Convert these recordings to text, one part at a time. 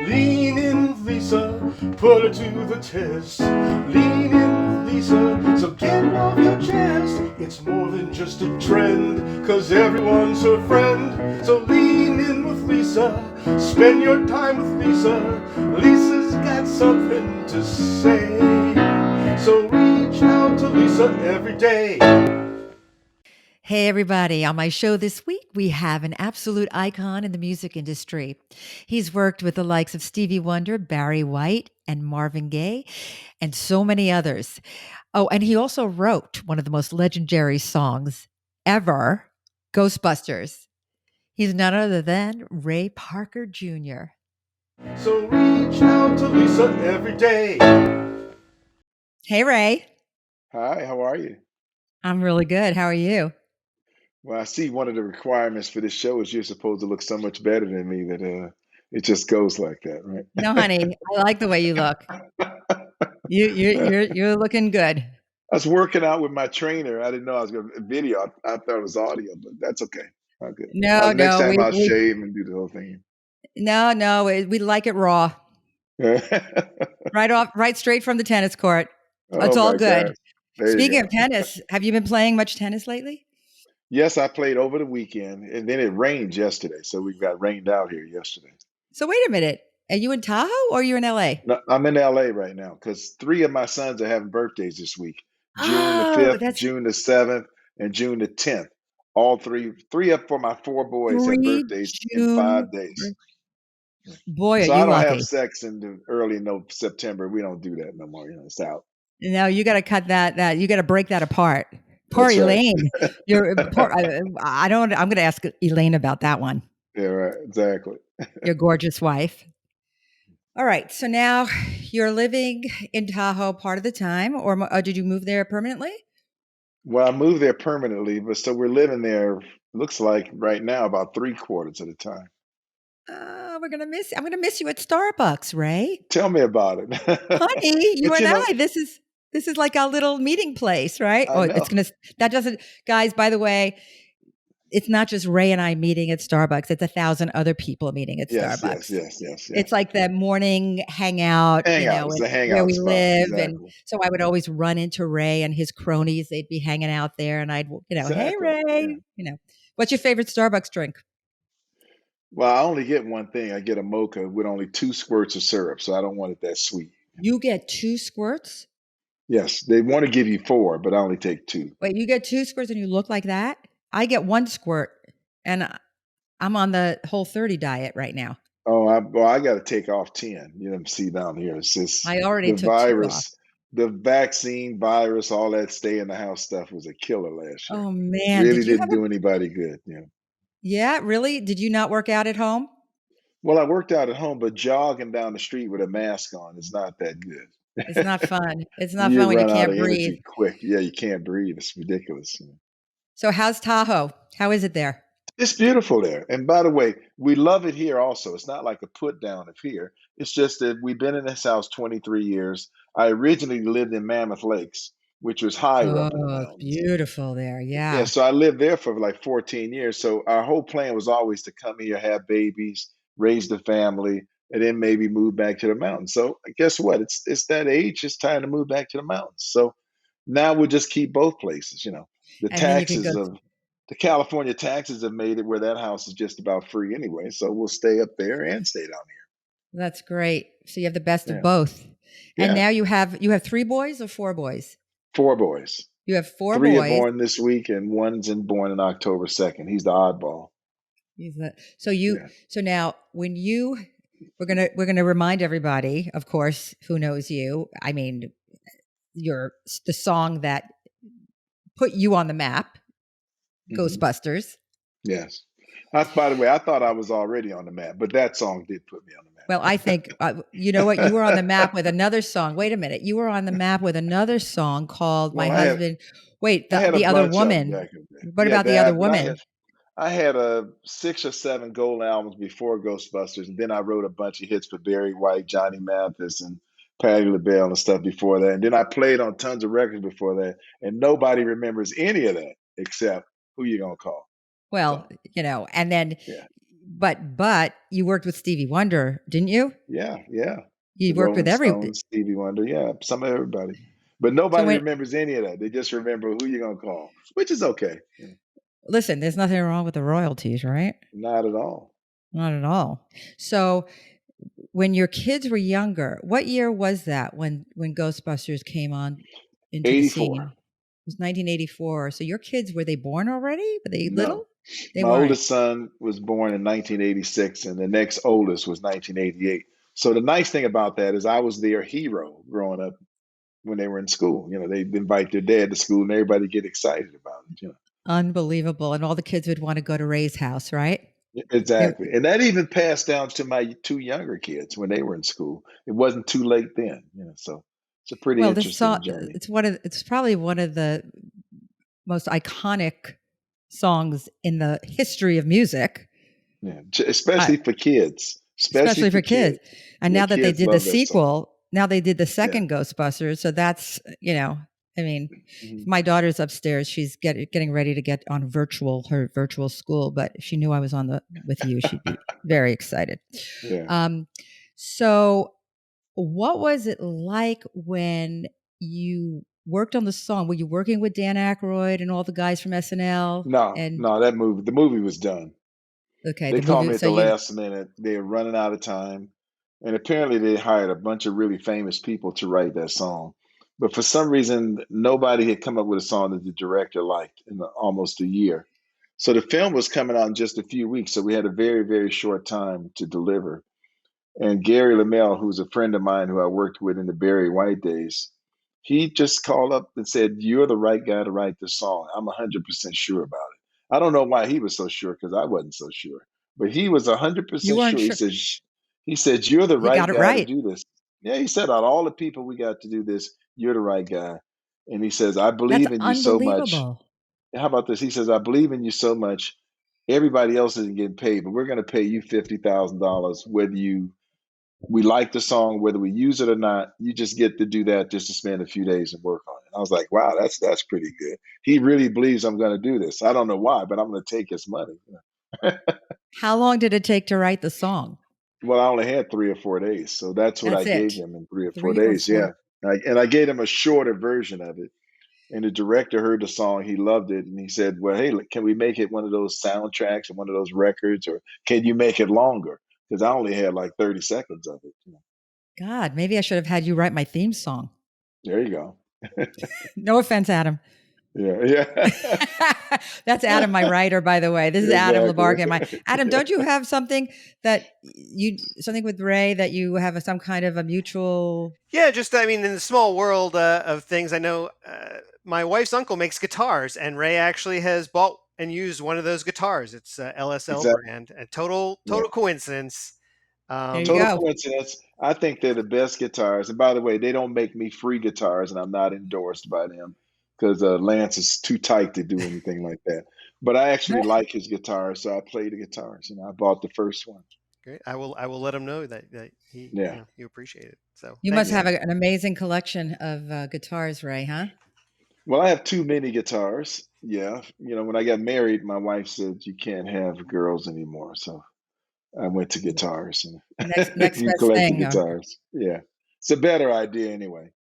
Lean in with Lisa, put her to the test. Lean in with Lisa, so get it off your chest. It's more than just a trend, cause everyone's her friend. So lean in with Lisa, spend your time with Lisa. Lisa's got something to say. So reach out to Lisa every day. Hey, everybody. On my show this week, we have an absolute icon in the music industry. He's worked with the likes of Stevie Wonder, Barry White, and Marvin Gaye, and so many others. Oh, and he also wrote one of the most legendary songs ever, Ghostbusters. He's none other than Ray Parker Jr. So reach out to Lisa every day. Hey, Ray. Hi, how are you? I'm really good. How are you? Well, I see one of the requirements for this show is you're supposed to look so much better than me that it just goes like that, No, honey, I like the way you look. right? You're looking good. I was working out with my trainer. I didn't know I was going to video. I thought it was audio, but that's okay. All good. No, Next no, time I'll we shave and do the whole thing. no, we like it raw. Right off, right straight from the tennis court. It's Oh all my good. gosh. There you Speaking go. of tennis, have you been playing much tennis lately? Yes, I played over the weekend, and then it rained yesterday, so we got rained out here yesterday. So wait a minute. Are you in Tahoe or you're in LA? No, I'm in LA right now because three of my sons are having birthdays this week. June the Oh, 5th, that's June the 7th, and June the 10th. All three up for my four boys have 3 birthdays in June. 5 days. Boy, are So I you don't have lucky. sex in the early no September. We don't do that no more. It's out. No, you got to cut that you got to break that apart. Poor That's right. Elaine. You're poor. I don't. I'm going to ask Elaine about that one. Yeah, right. Exactly. Your gorgeous wife. All right. So now you're living in Tahoe part of the time, or did you move there permanently? Well, I moved there permanently, but so we're living there, looks like right now about 3/4 of the time. We're gonna miss. I'm gonna miss you at Starbucks, Ray. Tell me about it. Honey, you But and I. This is like a little meeting place, right? I Oh, know. it's gonna. That doesn't, guys. By the way, it's not just Ray and I meeting at Starbucks. It's 1,000 other people meeting at Yes, yes, Starbucks. yes, yes, It's yes. like that morning hangout, Hangout. It's a where hangout we spot. live, and Exactly. so I would always run into Ray and his cronies. They'd be hanging out there, and I'd, hey Exactly. Yeah. Ray, what's your favorite Starbucks drink? Well, I only get one thing. I get a mocha with only 2 squirts of syrup, so I don't want it that sweet. You get 2 squirts. Yes, they want to give you four, but I only take two. Wait, you get 2 squirts and you look like that? I get 1 squirt, and I'm on the Whole30 diet right now. Oh, I got to take off 10. You know, see down here. It's just I already the took 2 off. virus, the vaccine virus, all that stay in the house stuff was a killer last year. Oh man, Really did you have didn't a do anybody good. yeah, really? Did you not work out at home? Well, I worked out at home, but jogging down the street with a mask on is not that good. It's not fun. It's not You fun when you run out can't of breathe. energy quick. Yeah, you can't breathe. It's ridiculous. So how's Tahoe? How is it there? It's beautiful there. And by the way, we love it here also. It's not like a put down of here. It's just that we've been in this house 23 years. I originally lived in Mammoth Lakes, which was higher Oh, up in the it's mountains. beautiful there. Yeah, Yeah. so I lived there for like 14 years. So our whole plan was always to come here, have babies, raise the family, and then maybe move back to the mountains. So guess what? It's that age. It's time to move back to the mountains. So now we'll just keep both places. The And then you can go. taxes of the California taxes have made it where that house is just about free anyway. So we'll stay up there and stay down That's great. So you have the best of here. both. And Yeah. now you have 3 boys or 4 boys? Four boys. You have four Three are boys. born this week, and one's born in October 2nd. He's the oddball. Yeah. So now we're gonna remind everybody, of course, who knows you. I mean, you're the song that put you on the map, Mhm. Ghostbusters. Yes. By the way, I thought I was already on the map, but that song did put me on the Well, I think you know what, you were on the map with another song. Wait a minute, you were on the map with another song called "My Well, I had Husband." Wait, I had a the other bunch of them woman. back in the day. What Yeah, about the other that, but woman? I had 6 or 7 gold albums before Ghostbusters, and then I wrote a bunch of hits for Barry White, Johnny Mathis, and Patti LaBelle and stuff before that. And then I played on tons of records before that, and nobody remembers any of that except who you gonna call. Well, So and then yeah. but you worked with Stevie Wonder, didn't you? Yeah, yeah. You The worked with Rolling every Stones, Stevie Wonder, yeah, some of everybody. But so nobody when remembers any of that. They just remember who you're gonna call, which is okay. Yeah, listen, there's nothing wrong with the royalties, right? not at all. Not at all. So when your kids were younger, what year was that when Ghostbusters came on into the 84. scene? It was 1984. So your kids, were they born already? Were they little? No. They My weren't. oldest son was born in 1986, and the next oldest was 1988. So the nice thing about that is I was their hero growing up when they were in school. You know, they'd invite their dad to school, and everybody get excited about it. You know, Unbelievable. And all the kids would want to go to Ray's house, right? They, exactly. And that even passed down to my two younger kids when they were in school. It wasn't too late then. You know, so it's a pretty well, this song, interesting journey. it's probably one of the most iconic songs in the history of music. Yeah, Uh, especially for kids. Especially especially for for kids. kids. And Yeah, now that they kids did the love that song. sequel, now they did the Yeah. second Ghostbusters. So that's, I mean, Mhm. my daughter's upstairs. She's getting ready to get on her virtual school, but if she knew I was on the with you, she'd be very excited. Yeah. Um, so what was it like when you worked on the song? Were you working with Dan Aykroyd and all the guys from SNL? No, And no, the movie was done. okay, They the called movie. me at So the you last minute. They were running out of time. And apparently they hired a bunch of really famous people to write that song. But for some reason, nobody had come up with a song that the director liked in almost a year. So the film was coming out in just a few weeks. So we had a very, very short time to deliver. And Gary LaMelle, who's a friend of mine who I worked with in the Barry White days, he just called up and said, "You're the right guy to write this song. I'm 100% sure about it." I don't know why he was so sure because I wasn't so sure, but he was you 100% weren't sure. sure. He said, "You're the He right got it guy to right. do this." Yeah, he said, "Out of all the people we got to do this, you're the right guy." And he says, "I That's believe in you so much." unbelievable. How about this? He says, "I believe in you so much. Everybody else isn't getting paid, but we're going to pay you $50,000 whether you we like the song, whether we use it or not. You just get to do that just to spend a few days and work on it." I was like, wow, that's pretty good. He really believes I'm going to do this. I don't know why, but I'm going to take his money. How long did it take to write the song? Well, I only had 3 or 4 days, so that's what I That's gave it. him in 3 or 4 3 or days. 4. Yeah, and I gave him a shorter version of it. And the director heard the song, he loved it, and he said, "Well, hey, can we make it one of those soundtracks and one of those records, or can you make it longer?" Because I only had like 30 seconds of it. God, maybe I should have had you write my theme song. There you go. No offense, Adam. Yeah, yeah. That's Adam, my writer, by the way. This is Adam Exactly. Labarga. My Adam, don't you have something that you something with Ray that you have some kind of a mutual? Yeah, just I mean, in the small world of things, I know my wife's uncle makes guitars, and Ray actually has bought and used one of those guitars. It's LSL Exactly. brand, and total Yeah. total coincidence. There you Total Um, go. coincidence. I think they're the best guitars. And by the way, they don't make me free guitars, and I'm not endorsed by them because Lance is too tight to do anything like that. But I actually like his guitars, so I play the guitars. I bought the first one. great. I will let him know that he Yeah. you appreciate it. So You must thanks. Yeah. have an amazing collection of guitars, Ray, huh? Well, I have too many guitars. Yeah. When I got married, my wife said you can't have girls anymore. So I went to guitars and Next you best collect the thing. guitars. Yeah. It's a better idea anyway.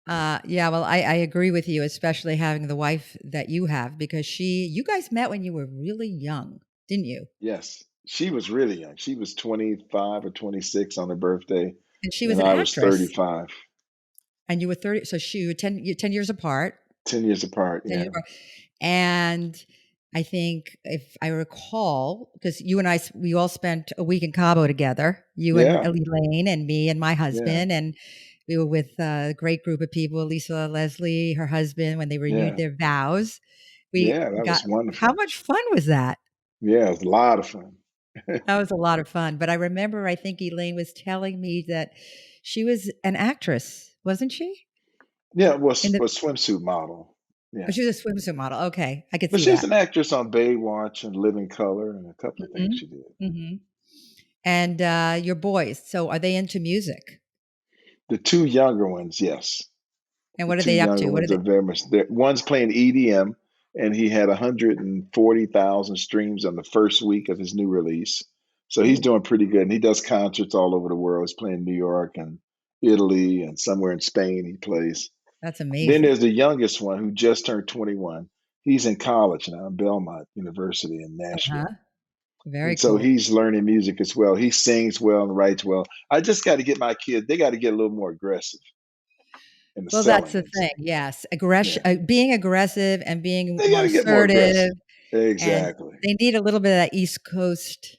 Yeah. Yeah, well, I agree with you, especially having the wife that you have, because you guys met when you were really young, didn't you? Yes. She was really young. She was 25 or 26 on her birthday, And she was and an I was actress, 35. and you were 30. So you were 10 years apart. 10 years apart. 10 years Yeah. apart. And I think if I recall, because you and I, we all spent a week in Cabo together, you and Yeah. Elaine and me and my Yeah. husband, and we were with a great group of people, Lisa Leslie, her husband, when they renewed Yeah. their vows. We Yeah. That got, was how wonderful. much fun was that? Yeah. It was a lot of fun. That was a lot of fun. But I remember, I think Elaine was telling me that she was an actress, wasn't she? Yeah. It was In the a swimsuit model. Oh, Yeah. she was a swimsuit model. Okay, I could But see she's that. an actress on Baywatch and Living Color and a couple of things Mhm, she did. mhm. And, your boys, so are they into music? The two younger ones, yes. And The what are two they up younger to? What are ones are they very much there. One's playing EDM, and he had 140,000 streams on the first week of his new release. So he's doing pretty good, and he does concerts all over the world. He's playing New York and Italy and somewhere in Spain. He plays. That's Then amazing. there's the youngest one who just turned 21. He's in college now, Belmont University in Uh-huh. Nashville. Very And so cool. he's learning music as well. He sings well and writes well. I just got to get my kids, they got to get a little more aggressive in the Well, that's selling the and thing. singing. Yes, aggression, Yeah. being aggressive and being They got more to get more assertive, aggressive. and Exactly. they need a little bit of that East Coast.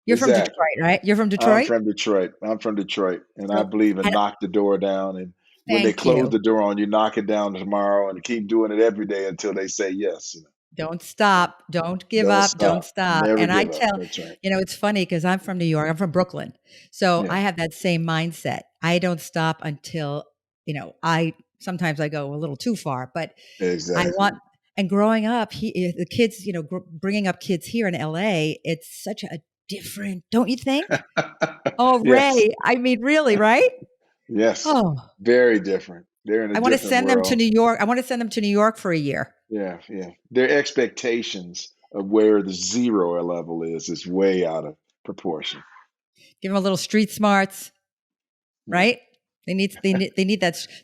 You're from Exactly. Detroit, right? You're from I'm Detroit? from Detroit. I'm from Detroit. And I So, believe in and knock the door down. And when they thank close you. the door on you, knock it down tomorrow and keep doing it every day until they say yes. Don't So stop. Don't give don't up. Don't stop. stop. Never And I give up. tell, That's right. it's funny because I'm from New York. I'm from Brooklyn. So Yeah. I have that same mindset. I don't stop until, I sometimes I go a little too far, but I Exactly. want, and growing up, the kids, bringing up kids here in LA, it's such a different, don't you think? Oh, Yes. Ray. I mean, really, right? Yes. Oh, Very different. They're in a I want to different send them to world. New York. I want to send them to New York for a year. Yeah. Yeah. Their expectations of where the zero level is way out of proportion. Give them a little street smarts, Yeah. right? They need that. They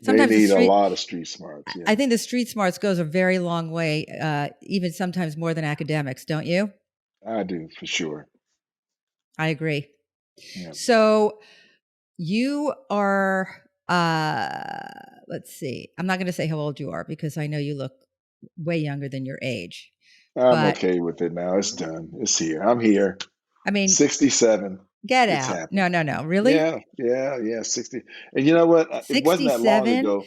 Sometimes the need a street. lot of street smarts. I Yeah. think the street smarts goes a very long way, even sometimes more than academics. Don't you? I do for sure. I agree. Yeah. So you are. Let's see. I'm not going to say how old you are because I know you look way younger than your age. I'm But okay with it now. It's done. It's here. I'm here. I mean, 67. get It's out. No, happened. no, no. Really? Yeah, yeah, yeah. 60. And you know what? It wasn't that long 67? ago.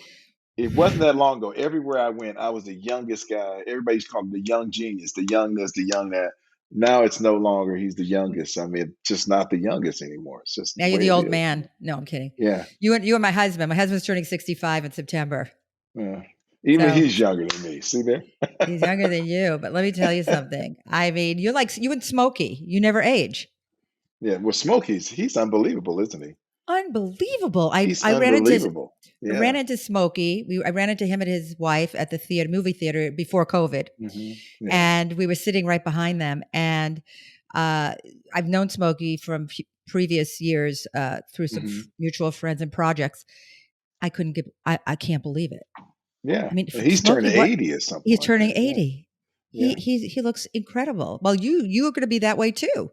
It wasn't that long ago. Everywhere I went, I was the youngest guy. Everybody's called me the young genius, the young this, the young that. Now it's no longer he's the youngest. I mean, it's just not the youngest anymore. It's just Now the you're way the it old is. man. No, I'm kidding. Yeah, You and my husband. My husband's turning 65 in September. yeah. Even So he's younger than me. See there? he's younger than you, but let me tell you something. I mean, you're like you and Smokey. You never age. Yeah. Well, Smokey's he's unbelievable, isn't he? Unbelievable. I He's I ran into unbelievable. ran Yeah. into Smokey. I ran into him and his wife at the movie theater before COVID, Yeah. and we were sitting right behind them. And uh, I've known Smokey from previous years through some hmm mutual friends and projects. I couldn't get. I can't believe it. Yeah. I mean, He's Smokey, turning what 80 or something he's like turning that. Yeah. 80. Yeah. He looks incredible. Well, you are going to be that way too.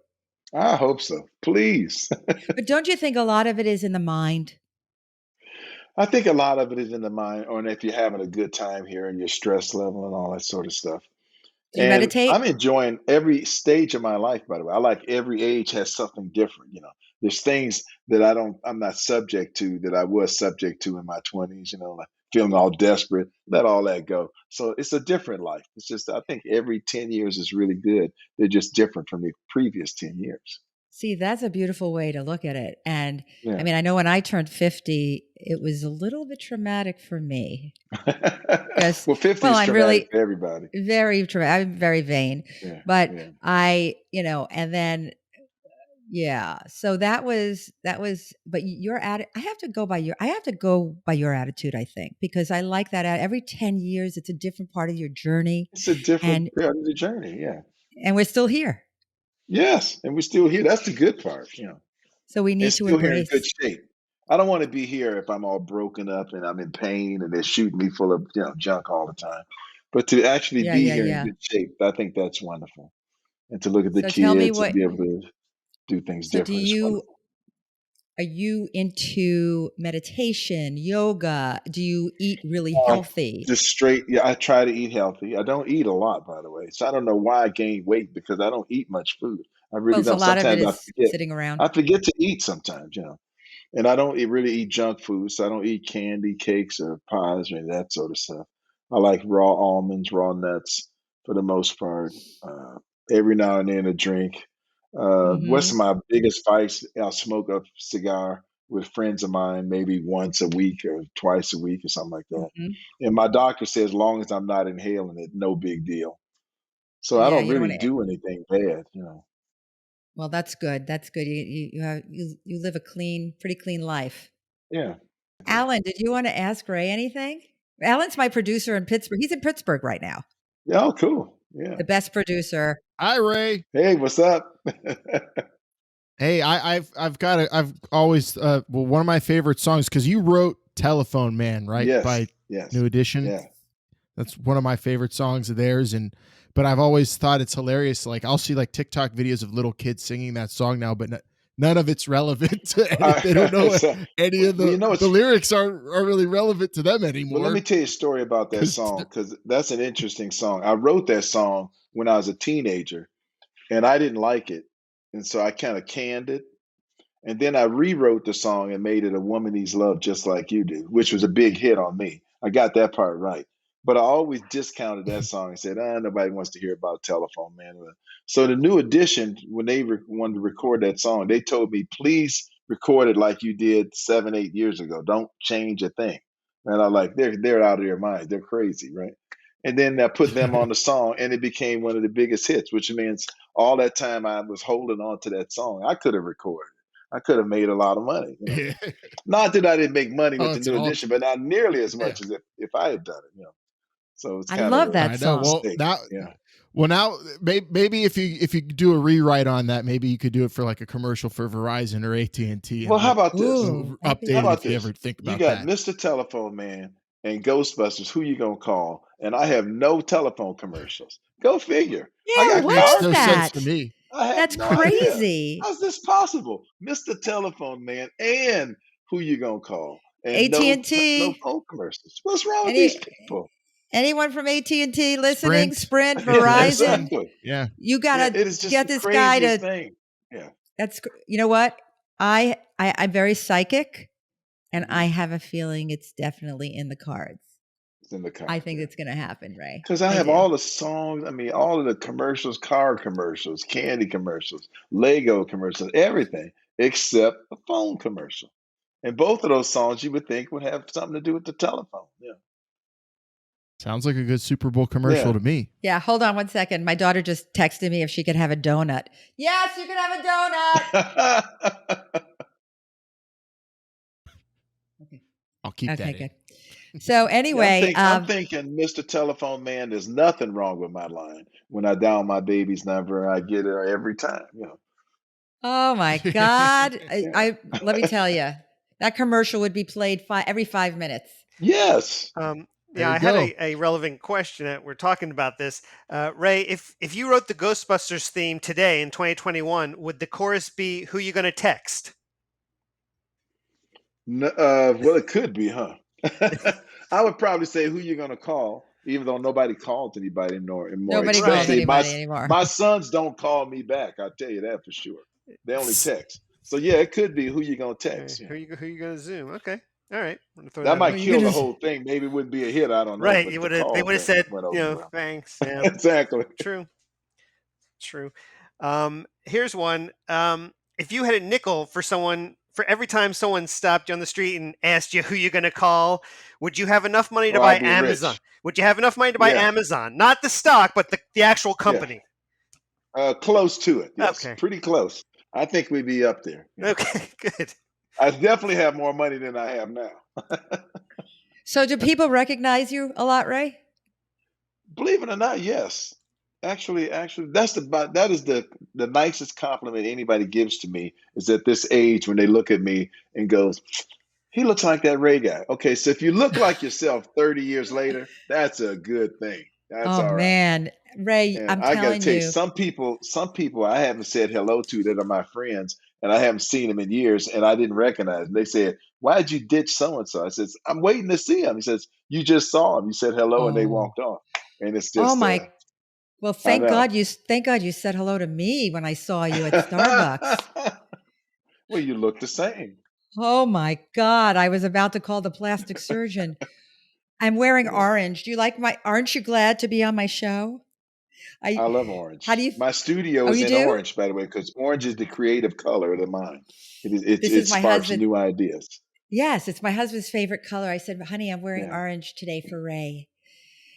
I hope so. Please. But don't you think a lot of it is in the mind? I think a lot of it is in the mind, or if you're having a good time here and your stress level and all that sort of stuff. Do you And meditate? I'm enjoying every stage of my life, by the way. I like every age has something different. There's things that I'm not subject to that I was subject to in my 20s, like feeling all desperate, let all that go. So it's a different life. It's just, I think every 10 years is really good. They're just different from the previous 10 years. See, that's a beautiful way to look at it. And I Yeah. mean, I know when I turned 50, it was a little bit traumatic for me because, Well, 50 well, is I'm traumatic really for everybody. very, I'm very vain, Yeah. but Yeah. and then, yeah, so that was, but I have to go by your attitude, I think, because I like that. Every 10 years, it's a different part of your journey. It's a different And, part of the journey. Yeah. and we're still here. Yes. And we're still here. That's the good part. So we And need to still here in good embrace. shape. I don't want to be here if I'm all broken up and I'm in pain and they're shooting me full of junk all the time. But to actually Yeah, be yeah, here in yeah. good shape, I think that's wonderful. And to look at the So tell me kids and what, be able to do things so do different is you, wonderful. are you into meditation, yoga? Do you eat really Um, healthy? just straight, yeah, I try to eat healthy. I don't eat a lot, by the way. So I don't know why I gained weight because I don't eat much food. I Well, really it's a don't. lot of it Sometimes I is forget. sitting around. I forget to eat sometimes. And I don't really eat junk food, so I don't eat candy, cakes, or pies or any of that sort of stuff. I like raw almonds, raw nuts for the most part. Uh, every now and then a drink. What's Mhm. my biggest vice? I'll smoke a cigar with friends of mine maybe once a week or twice a week or something like that. Mhm. And my doctor says as long as I'm not inhaling it, no big deal. So I Yeah, don't you don't really wanna. do anything bad. Well, that's good. That's good. You live a pretty clean life. Yeah. Alan, did you wanna ask Ray anything? Alan's my producer in Pittsburgh. He's in Pittsburgh right now. Yeah. Oh, cool. Yeah. The best producer. Hi, Ray. Hey, what's up? Hey, I've always well, one of my favorite songs, because you wrote Telephone Man, right? Yes, By yes, New Edition. yeah. That's one of my favorite songs of theirs. But I've always thought it's hilarious. Like, I'll see like TikTok videos of little kids singing that song now, but none of it's relevant to any. They don't know So, any of well, you know, the it's lyrics aren't really relevant to them well. Let me anymore. tell you a story about that Because song because that's an interesting song. I wrote that song when I was a teenager, and I didn't like it, and so I kind of canned it. And then I rewrote the song and made it A Woman Needs Love Just Like You Do, which was a big hit on me. I got that part right. But I always discounted that song and said, nobody wants to hear about Telephone Man. So the New Edition, when they wanted to record that song, they told me, please record it like you did 7, 8 years ago. Don't change a thing. And I'm like, they're out of their minds. They're crazy, right? And then I put them on the song, and it became one of the biggest hits, which means all that time I was holding on to that song, I could have recorded. I could have made a lot of money. Not that I didn't make money with oh, the it's New all Edition, but not nearly as yeah. much as if I had done it. So it's I kind of love a that I know. song. Well, mistake. now Yeah. Now maybe if you do a rewrite on that, maybe you could do it for like a commercial for Verizon or AT&T, Well, and how like about this? Ooh, that'd be How update it good. about if you this? ever think You about got that. Mr. Telephone Man and Ghostbusters. Who you gonna call? And I have no telephone commercials. Go figure. I Yeah, got what Makes car is no sense to that? commercials. me. I have That's no idea. crazy. How's this possible? Mr. Telephone Man and Who you gonna call? And no AT&T. phone commercials. What's wrong with these Any people? anyone from AT&T listening? Sprint, Sprint, yeah, Verizon. listen, Exactly. yeah. You Yeah, gotta it is just get the this guy craziest to. thing. Yeah. You know what? I'm very psychic, and I Hmm. have a feeling it's definitely in the cards. It's in the I cards. think Yeah. it's going to happen, Ray. Because I I have do. all the songs, I mean, all of the commercials, car commercials, candy commercials, Lego commercials, everything except a phone commercial. And both of those songs you would think would have something to do with the telephone. Yeah. Sounds like a good Super Bowl commercial Yeah. to me. Yeah, hold on one second. My daughter just texted me if she could have a donut. Yes, you can have a donut. Okay. I'll keep Okay, that in. good. So Yeah, anyway, I'm thinking, Mr. Telephone Man, there's nothing wrong with my line. When I dial my baby's number, I get her every time. oh my God. Yeah. Let me tell you, that commercial would be played every 5 minutes. Yes. There Yeah, you I had go. a relevant question. We're talking about this. Ray, if you wrote the Ghostbusters theme today in 2021, would the chorus be "Who you gonna text"? Well, it could be, huh? I would probably say who you're gonna call, even though nobody calls anybody anymore. Nobody calls Especially Right. anybody anymore. my sons don't call me back. I'll tell you that for sure. They only text. So yeah, it could be who you gonna text. Who you gonna zoom? Okay. All right. I'm gonna throw That that Who might out are you there. kill the gonna? whole thing. Maybe it wouldn't be a hit. I don't know. Right. But You the would have. They call would have thing said, went over well. thanks. Yeah. Exactly. True. True. Here's one. If you had a nickel for every time someone stopped you on the street and asked you who you're going to call, would you have enough money to Well, buy I'd be Amazon? rich. Would you have enough money to buy Yeah. Amazon? Not the stock, but the actual Yeah. company. Close to it. Yes. Okay. Pretty close. I think we'd be up there. Yeah. Okay. Good. I definitely have more money than I have now. So do people recognize you a lot, Ray? Believe it or not, yes. Actually, that is the nicest compliment anybody gives to me is at this age when they look at me and goes, "He looks like that Ray guy." Okay, so if you look like yourself 30 years later, that's a good thing. That's Oh all right. man, Ray, And I'm I got to telling tell you, you. some people I haven't said hello to that are my friends, and I haven't seen them in years, and I didn't recognize them. They said, "Why'd you ditch so and so?" I says, "I'm waiting to see him." He says, "You just saw him. You said hello, and they Oh, walked off." And it's oh just, my. Well, I know. thank God you said hello to me when I saw you at Starbucks. Well, you look the same. Oh my God, I was about to call the plastic surgeon. I'm wearing Yeah, orange. Do you like aren't you glad to be on my show? I I love How do orange. you My studio Oh, is you in do? orange, by the way, because orange is the creative color of the mind. This is It my sparks husband. new ideas. Yes, it's my husband's favorite color. I said, "Honey, I'm wearing Yeah, orange today for Ray."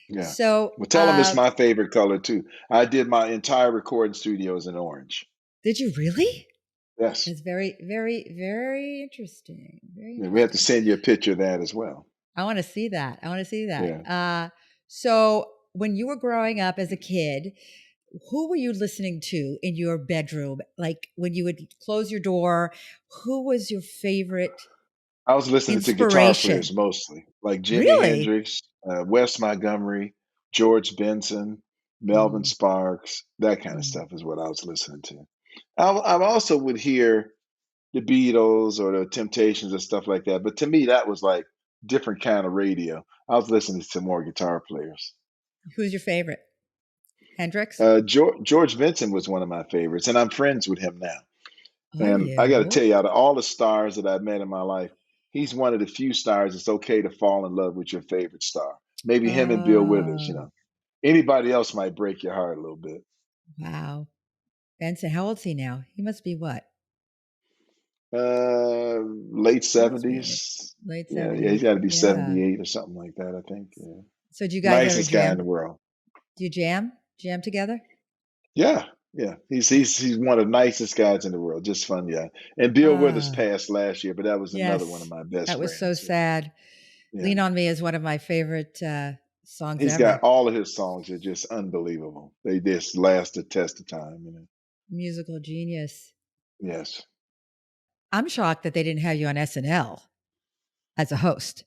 yeah. So, Well, tell them it's my favorite color too. I did my entire recording studios in orange. did you really? Yes. That's very, very, very interesting. Very Yeah, we have to interesting. send you a picture of that as well. I want to see that. I want to see that. Yeah. So when you were growing up as a kid, who were you listening to in your bedroom? Like when you would close your door, who was your favorite I was listening to guitar inspiration? players mostly, like Jimi Really? Hendrix, Wes Montgomery, George Benson, Melvin Mm, Sparks. That kind of mm. stuff is what I was listening to. I also would hear the Beatles or the Temptations or stuff like that. But to me, that was like different kind of radio. I was listening to more guitar players. Who's your favorite? Hendrix? George Benson was one of my favorites, and I'm friends with him now. Are And I got to tell you? you, out of all the stars that I've met in my life, he's one of the few stars it's okay to fall in love with your favorite star. Maybe him and Bill Withers, you Oh, know. Anybody else might break your heart a little bit. wow. Benson, how old is he now? He must be what? Uh, Late He must be in the 70s. late Yeah, yeah, he's 70s. got to be Yeah. 78 or something like that, I think. Yeah. So do you guys ever Nicest guy in jam? the world. Do you jam? Jam together? Yeah, yeah. He's one of the nicest guys in the world. Just fun, yeah. And Bill Withers Ah, passed last year, but that was another one of yes. my best That was so friends. sad. Yeah. Lean Yeah. on Me is one of my favorite songs He's got ever. all of his songs are just unbelievable. They just last the test of time, you know. Musical genius. Yes. I'm shocked that they didn't have you on SNL as a host.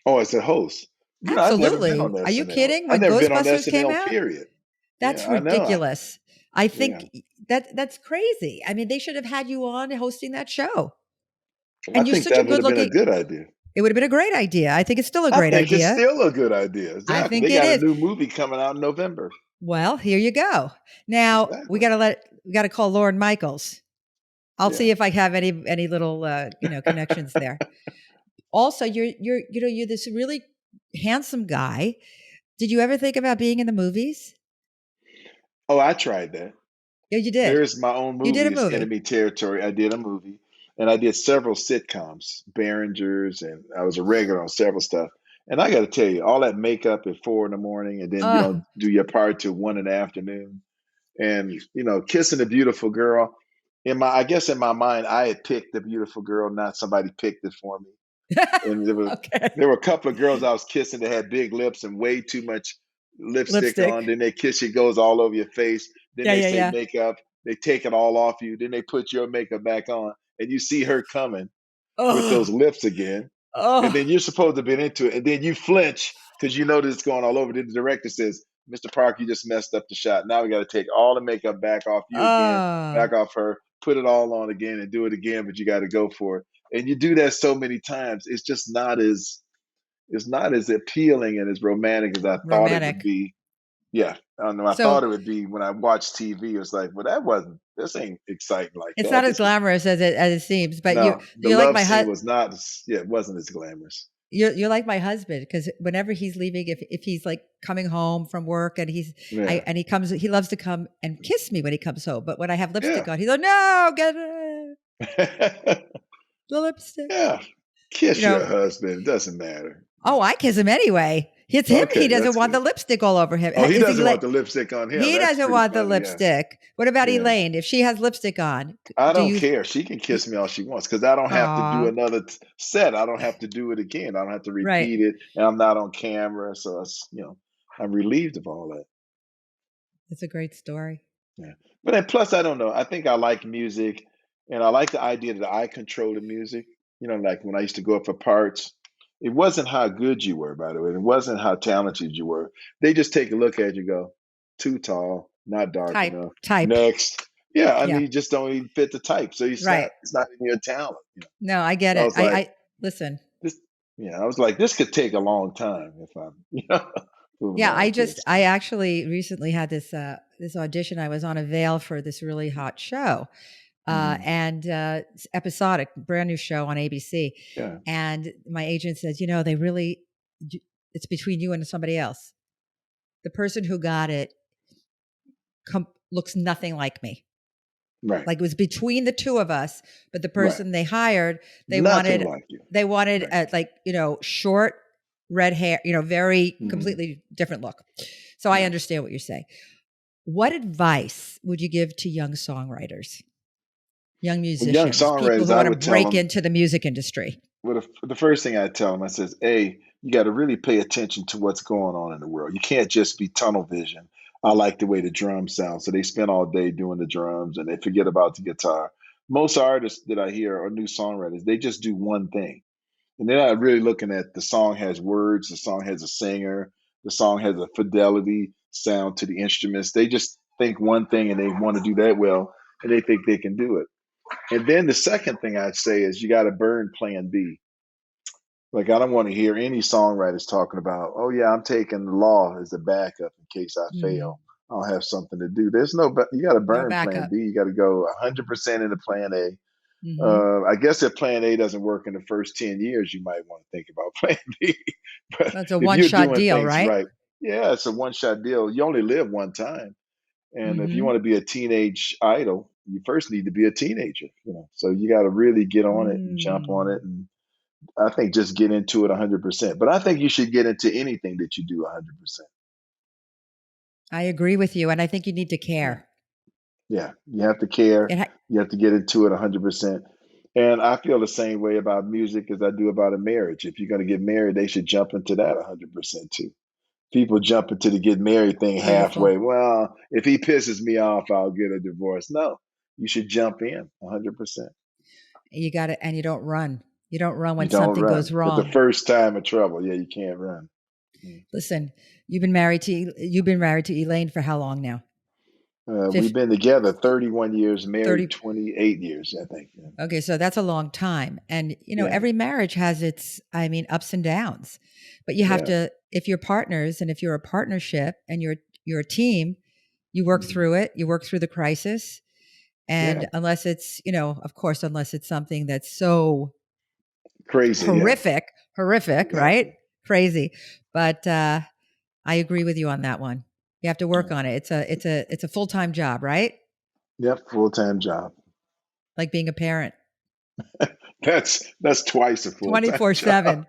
Oh, as a host. You know, I've never been Absolutely. on Are you SNL. kidding? I've When never been on Ghostbusters came SNL, out? period. That's Yeah, I know. ridiculous. I Yeah. think that's crazy. I mean, they should have had you on hosting that show. I And you're think such a that would good have been a looking good idea. it would have been a great idea. I think it's still a I great think it's idea. still a good idea. I Exactly. think They it got a is. new movie coming out in November. Well, here you go. Now Exactly. we gotta call Lauren Michaels. I'll Yeah. see if I have any little connections there. Also, you're this really handsome guy. Did you ever think about being in the movies? Oh, I tried that. Yeah, you did. There's my own You did movie. a It's movie. enemy territory. I did a movie, and I did several sitcoms, Behringers, and I was a regular on several stuff. And I got to tell you, all that makeup at 4 in the morning, and then you Oh, don't do your part till 1 in the afternoon, and kissing a beautiful girl. I guess in my mind, I had picked the beautiful girl, not somebody picked it for me. And okay. there were a couple of girls I was kissing that had big lips and way too much lipstick on. Lipstick. Then they kiss you, goes all over your face. Then Yeah, they yeah, say yeah. makeup. They take it all off you. Then they put your makeup back on, and you see her coming with those Oh, lips again. And then oh, you're supposed to have been into it, and then you flinch because you know that it's going all over. Then the director says, "Mr. Park, you just messed up the shot. Now we got to take all the makeup back off you again, oh. back off her, put it all on again, and do it again. But you got to go for it." And you do that so many times, it's not as appealing and as romantic as I thought it would Romantic. be. Yeah, I don't know. I So thought it would be when I watched TV. It was like, well, that wasn't. This ain't exciting like it's that. not as This is glamorous as it seems, but no. The you're like love my scene was not. Yeah, it wasn't as glamorous. you're like my husband because whenever he's leaving, if he's like coming home from work and Yeah, and he comes, he loves to come and kiss me when he comes home. But when I have yeah. lipstick on, he's like, no, get the lipstick. Yeah. You Kiss your know, husband. It doesn't matter. oh, I kiss him anyway. It's him. He Okay, doesn't that's want the good. lipstick all over him. Oh, he Is he doesn't want like? the lipstick on him. He That's doesn't pretty want the funny. Yeah. lipstick. What about Yeah. Elaine? If she has lipstick on, I do don't you? care. She can kiss me all she wants because I don't have to do Aw, another set. I don't have to do it again. I don't have to right. repeat it. And I'm not on camera. So I'm relieved of all that. That's a great story. Yeah. But then plus, I don't know. I think I like music and I like the idea that I control the music. Like when I used to go up for parts, it wasn't how good you were, by the way. It wasn't how talented you were. They just take a look at you and go, too tall, not dark Type, enough. type. Next. Yeah, I Yeah, mean, you just don't even fit the type. So right. it's not in your talent. No, I get So I it. was like, I listen. this, yeah, I was like, this could take a long time if I'm, moving Yeah, on like this. I actually recently had this audition. I was on a veil for this really hot show, Hmm. and it's episodic, brand new show on ABC. Yeah, And my agent says, they really, it's between you and somebody else. The person who got it looks nothing like me. right. Like it was between the two of us, but the Right. person they hired, they Nothing wanted like you. they wanted Right. like short red hair, very Hmm. completely different look. So I Right. understand what you're saying. What advice would you give to young songwriters, young Well, young musicians, people songwriters, who I want to would tell break them, into the music industry? well, the first thing I tell them, I says, hey, you got to really pay attention to what's going on in the world. You can't just be tunnel vision. I like the way the drums sound. So they spend all day doing the drums and they forget about the guitar. Most artists that I hear are new songwriters. They just do one thing. And they're not really looking at the song has words, the song has a singer, the song has a fidelity sound to the instruments. They just think one thing and they want to do that well and they think they can do it. And then the second thing I'd say is you got to burn plan B. Like I don't want to hear any songwriters talking about, oh yeah, I'm taking the law as a backup in case I Mm, fail. I'll have something to do. There's no, but you got to no burn plan backup. B. You got to go 100% into plan A. Hmm. I guess if plan A doesn't work in the first 10 years, you might want to think about plan B. But That's a if one you're shot doing deal, things right? right, yeah, it's a one shot deal. You only live one time. And if you Hmm. want to be a teenage idol, you first need to be a teenager, So you got to really get on it and jump on it. Mm. And I think just get into it 100%. But I think you should get into anything that you do 100%. I agree with you, and I think you need to Yeah. care. Yeah. You have to care. It ha- You have to get into it 100%. And I feel the same way about music as I do about a marriage. If you're going to get married, they should jump into that 100% too. People jump into the get married thing Beautiful. halfway. Well, if he pisses me off, I'll get a divorce. No, you should jump in 100%. You got it, and you don't run. You don't run You when don't something goes run. But the wrong. first time of trouble, yeah, you can't run. Mm. Listen, you've been married to Elaine for how long now? We've been together 31 years, married 30. 28 years, I think. Yeah. Okay, so that's a long time. And Yeah. every marriage has its, I mean, ups and downs. But you have Yeah. to, if you're partners and if you're a partnership and you're a team, you work Mhm. through it, you work through the crisis. Yeah. And unless it's, of course, unless it's something that's so Crazy. Yeah. horrific, right? Exactly. Crazy. But I agree with you on that one. You have to work Yeah. on it. It's a full-time job, right? Yep. Full time job. Like being a parent. That's twice a full time job. 24/7.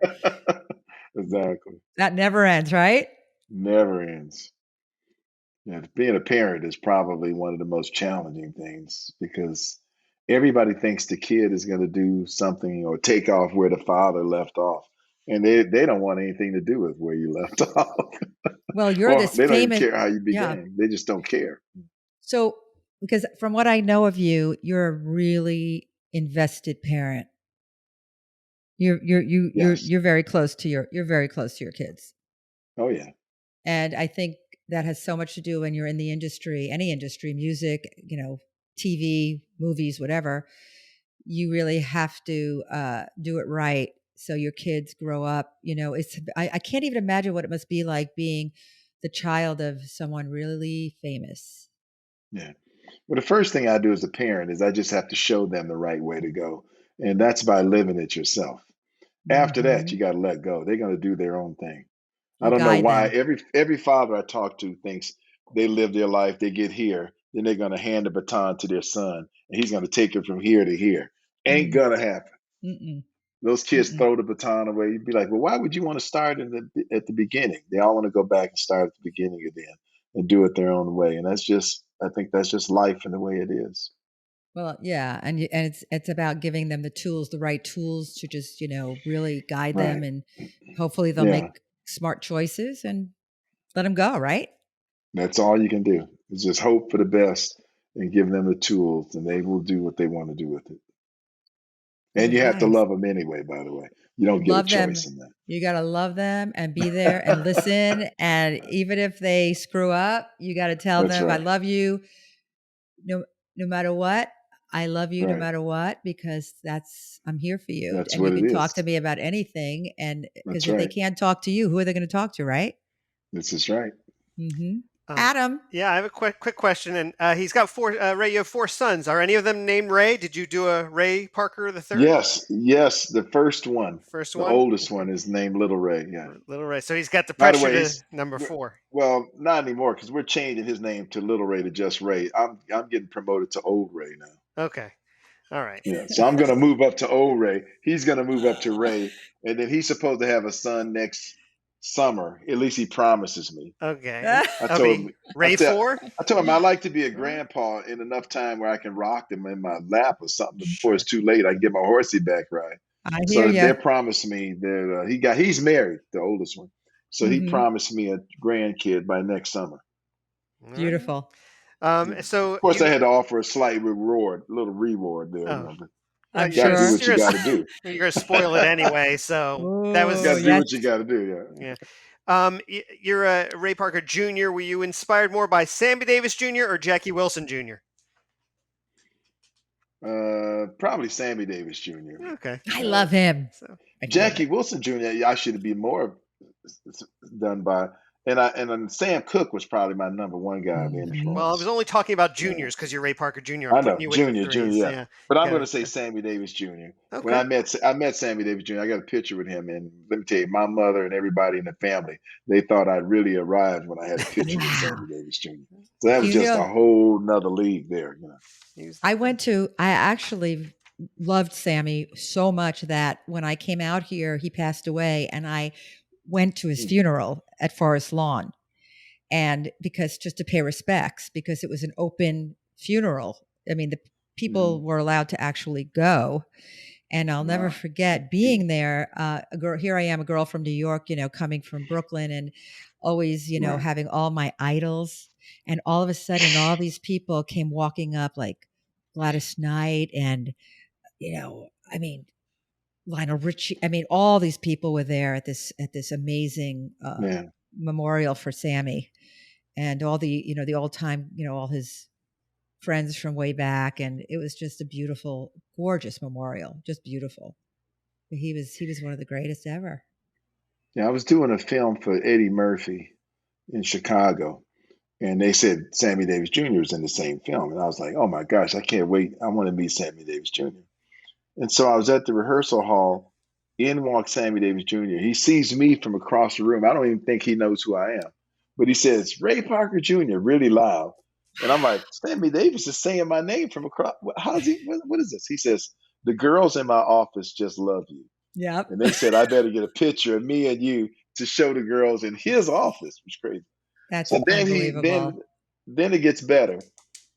Exactly. That never ends, right? Never ends. Yeah, being a parent is probably one of the most challenging things because everybody thinks the kid is going to do something or take off where the father left off. And they don't want anything to do with where you left off. Well, you're Or this they don't even famous, care how you yeah. began. They just don't care. So, because from what I know of you, you're a really invested parent. Yes. You're very close to your kids. Oh, yeah. And I think that has so much to do when you're in the industry, any industry, music, TV, movies, whatever. You really have to do it right so your kids grow up. I can't even imagine what it must be like being the child of someone really famous. Yeah. Well, the first thing I do as a parent is I just have to show them the right way to go. And that's by living it yourself. After that, Hmm. you got to let go. They're going to do their own thing. I You don't know guide why them. every father I talk to thinks they live their life, they get here, then they're going to hand the baton to their son, and he's going to take it from here to here. Ain't Mm, gonna happen. mm-mm, Those kids mm-mm. throw the baton away. You'd be like, well, why would you want to start at the beginning? They all want to go back and start at the beginning again and do it their own way. And I think that's just life and the way it is. Well, yeah, and it's about giving them the tools, the right tools to just really guide them, Right. and hopefully they'll Yeah. make smart choices and let them go. Right? That's all you can do is just hope for the best and give them the tools, and they will do what they want to do with it. Good And you have to advice. love them anyway, by the way. You don't get a Love them. choice in that. You got to love them and be there and listen. And even if they screw up, you got to tell That's them, "I right. love you, no no matter what. I love you no Right. matter what because I'm here for you, That's and you what it can talk to is. me about anything. And because That's if they right. can't talk to you, who are they going to talk to, right?" This is right. Mm-hmm. Um, Adam. yeah, I have a quick question, and he's got four. Ray, you have four sons. Are any of them named Ray? Did you do a Ray Parker the third? Yes, yes. The first one, First the one, oldest okay. one, is named Little Ray. Yeah. Little Ray. So he's got the By the pressure way, to he's number four. well, not anymore because we're changing his name to Little Ray to just Ray. I'm getting promoted to Old Ray now. Okay, all right. Yeah, so I'm gonna move up to Old Ray. He's gonna move up to Ray, and then he's supposed to have a son next summer. At least he promises me. Okay, and I that'll told be him, I Ray said, four. I told him I like to be a grandpa in enough time where I can rock them in my lap or something before it's Sure. too late. I can get my horsey back ride. I hear So you. they promised me that he's married, the oldest one. So he Hmm. promised me a grandkid by next summer. All right. Beautiful. So Of course, I you. had to offer a slight reward, a little reward there, Oh, but I'm got to do sure. what you got to do. you're gonna spoil it anyway. So that Oh, Got to was do yes. what you got to do. yeah. You're Ray Parker Jr. Were you inspired more by Sammy Davis Jr. or Jackie Wilson Jr.? Probably Sammy Davis Jr. Okay. I All right. love him. So My Jackie goodness. Wilson Jr. I should be more done by, and then Sam Cooke was probably my number one guy of Mhm. well, I was influence. only talking about Yeah. juniors because you're Ray Parker Jr. I'm I putting know, you with the Junior, threes. yeah. Yeah. But I'm going Got to say it. Sammy Davis Jr. When Okay. I met Sammy Davis Jr., I got a picture with him, and let me tell you, my mother and everybody in the family, they thought I'd really arrived when I had a picture with Wow. Sammy Davis Jr. So that was You just a know, whole nother league there. He was the I actually loved Sammy so much that when I came out here, he passed away and I went to his Hmm. funeral at Forest Lawn. And because just to pay respects, because it was an open funeral. I mean, the people Mm-hmm. were allowed to actually go. And I'll never Wow. forget being there. A girl, here I am, a girl from New York, coming from Brooklyn and always, Right. having all my idols. And all of a sudden, all these people came walking up like Gladys Knight and, I mean, Lionel Richie. I mean, all these people were there at this amazing Yeah. memorial for Sammy and all the, the old time, all his friends from way back. And it was just a beautiful, gorgeous memorial, just beautiful. He was one of the greatest ever. Yeah. I was doing a film for Eddie Murphy in Chicago, and they said Sammy Davis Jr. was in the same film. And I was like, oh my gosh, I can't wait. I want to meet Sammy Davis Jr. And so I was at the rehearsal hall. In walks Sammy Davis Jr. He sees me from across the room. I don't even think he knows who I am. But he says, Ray Parker Jr., really loud. And I'm like, Sammy Davis is saying my name from across. How's he? What is this? He says, the girls in my office just love you. Yep. And they said, I better get a picture of me and you to show the girls in his office, which is crazy. That's So then unbelievable. then it gets better.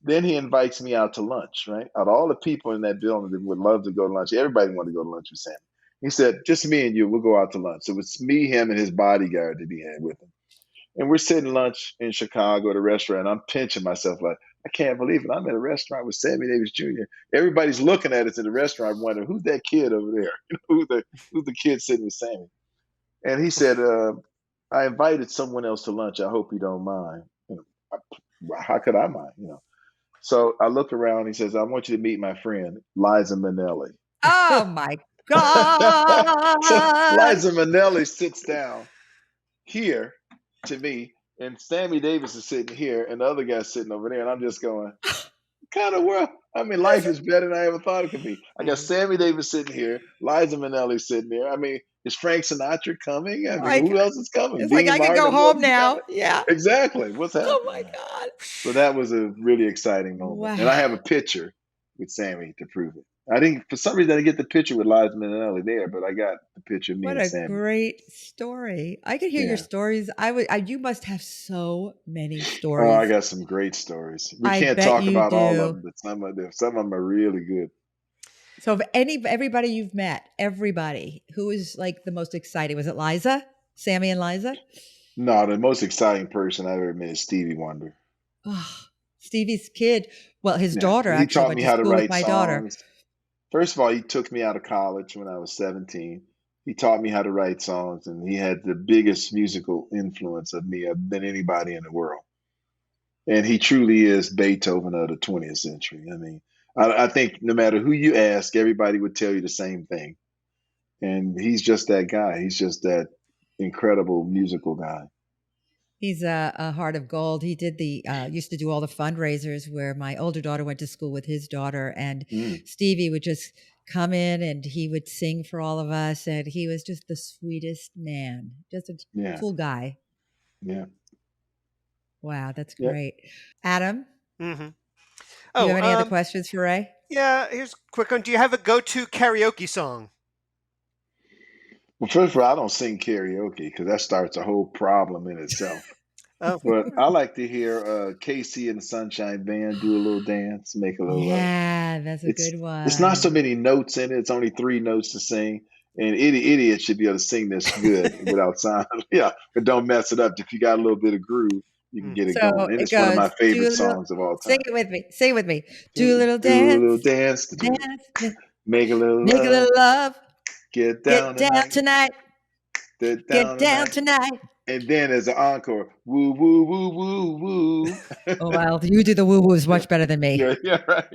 Then he invites me out to lunch, right? Out of all the people in that building that would love to go to lunch, everybody wanted to go to lunch with Sam. He said, just me and you, we'll go out to lunch. So it was me, him, and his bodyguard that he had with him. And we're sitting lunch in Chicago at a restaurant. I'm pinching myself like, I can't believe it. I'm at a restaurant with Sammy Davis Jr. Everybody's looking at us in the restaurant wondering, who's that kid over there? Who's the kid sitting with Sammy? And he said, I invited someone else to lunch. I hope you don't mind. How could I mind? So I look around. He says, I want you to meet my friend, Liza Minnelli. Oh my So God. Liza Minnelli sits down here to me, and Sammy Davis is sitting here, and the other guy's sitting over there. And I'm just going, kind of world. I mean, life is better than I ever thought it could be. I got Mhm. Sammy Davis sitting here, Liza Minnelli sitting there. I mean, is Frank Sinatra coming? I mean, Like who else is coming? it's like Dean I could go Martin, who else home is now. coming? Yeah. Exactly. What's Oh happening my now? God. So that was a really exciting moment. And I Wow. have a picture with Sammy to prove it. I didn't, for some reason, I didn't get the picture with Liza Minnelli there, but I got the picture of me What and a Sammy. great story. I could hear your Yeah. stories. You must have so many Oh, I stories. got some great stories. We I can't bet talk you about all of do. them, but some of them are really good. So of everybody you've met, everybody, who is like the most exciting? Was it Liza? Sammy and Liza? No, the most exciting person I've ever met is Stevie Wonder. Oh, Stevie's kid. Well, his Yeah, daughter because he actually taught went me to how to school with write my daughter. songs. First of all, he took me out of college when I was 17. He taught me how to write songs, and he had the biggest musical influence of me than anybody in the world. And he truly is Beethoven of the 20th century. I mean, I think no matter who you ask, everybody would tell you the same thing. And he's just that guy. He's just that incredible musical guy. He's a heart of gold. He did used to do all the fundraisers where my older daughter went to school with his daughter, and Mm, Stevie would just come in and he would sing for all of us, and he was just the sweetest man, just a yeah, cool guy. yeah, Wow, that's yeah. great. Adam, Mm-hmm. do you Oh, have any other questions for Ray? yeah. Here's a quick one. Do you have a go-to karaoke song? Well, first of all, I don't sing karaoke because that starts a whole problem in itself. Oh, But I like to hear Casey and the Sunshine Band do a little dance, make a little. Yeah, that's a It's good it's not so one. many notes in it. It's only three notes to sing. And any idiot should be able to sing this good without sound. Yeah, but don't mess it up. If you got a little bit of groove, you can Mm. get it So going. And it it's one of my goes, favorite songs of all sing time. it with me. Sing it with me. Do a Do little a little dance, dance, dance, make a little make a love, little love, get get down down tonight, tonight, get get down down tonight. tonight. And then as an encore, woo, woo, woo, woo, woo. Oh, well, you do the woo woos Yeah, much better than me. yeah, right.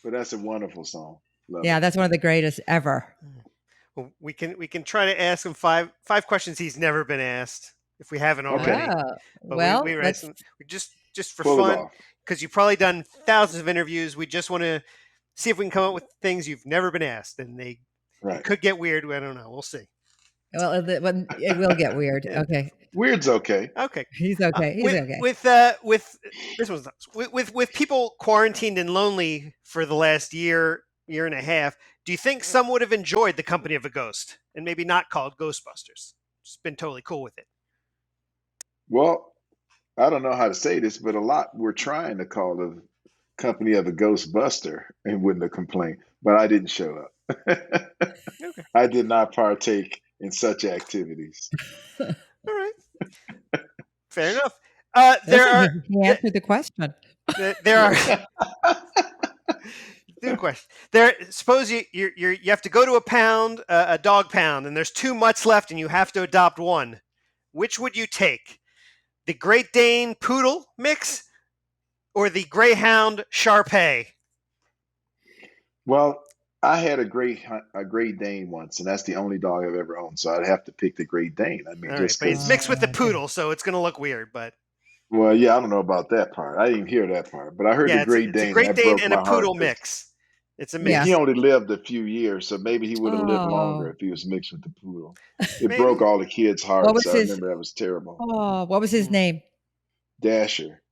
But that's a wonderful song. Love Yeah, it. that's one of the greatest ever. Well, we can try to ask him five questions he's never been asked if we haven't Okay, already. Oh, But we well, raise let's. them we just for pull it fun off. because you've probably done thousands of interviews. We just want to see if we can come up with things you've never been asked, and it Right. could get weird. I don't know. We'll see. Well, it will get weird. Yeah. Okay, Weird's okay. Okay. he's okay. He's With okay. with this one's nuts. With people quarantined and lonely for the last year and a half, do you think some would have enjoyed the company of a ghost and maybe not called Ghostbusters? Just been totally cool with it. Well, I don't know how to say this, but a lot were trying to call the company of the Ghostbuster and wouldn't have complained, but I didn't show up. Okay. I did not partake in such activities. All right. Fair enough. There Listen, are he answered the question. there are good question. There, suppose you have to go to a dog pound, and there's 2 mutts left, and you have to adopt one. Which would you take? The Great Dane Poodle mix or the Greyhound Shar Pei? Well, I had a Great Dane once, and that's the only dog I've ever owned. So I'd have to pick the Great Dane. I mean, All right, just but it's because. mixed with the Okay. poodle, so it's going to look weird. But Well, yeah, I don't know about that part. I didn't hear that part, but I heard the yeah, Great it's a Dane, and Great that Dane broke and a my heart poodle because mix. It's a Yeah. he mix. only lived a few years, so maybe he would have lived longer Oh, if he was mixed with the poodle. It broke Maybe. all the kids' what hearts. was I his? remember that was terrible. Oh, what was his Hmm. name? Dasher.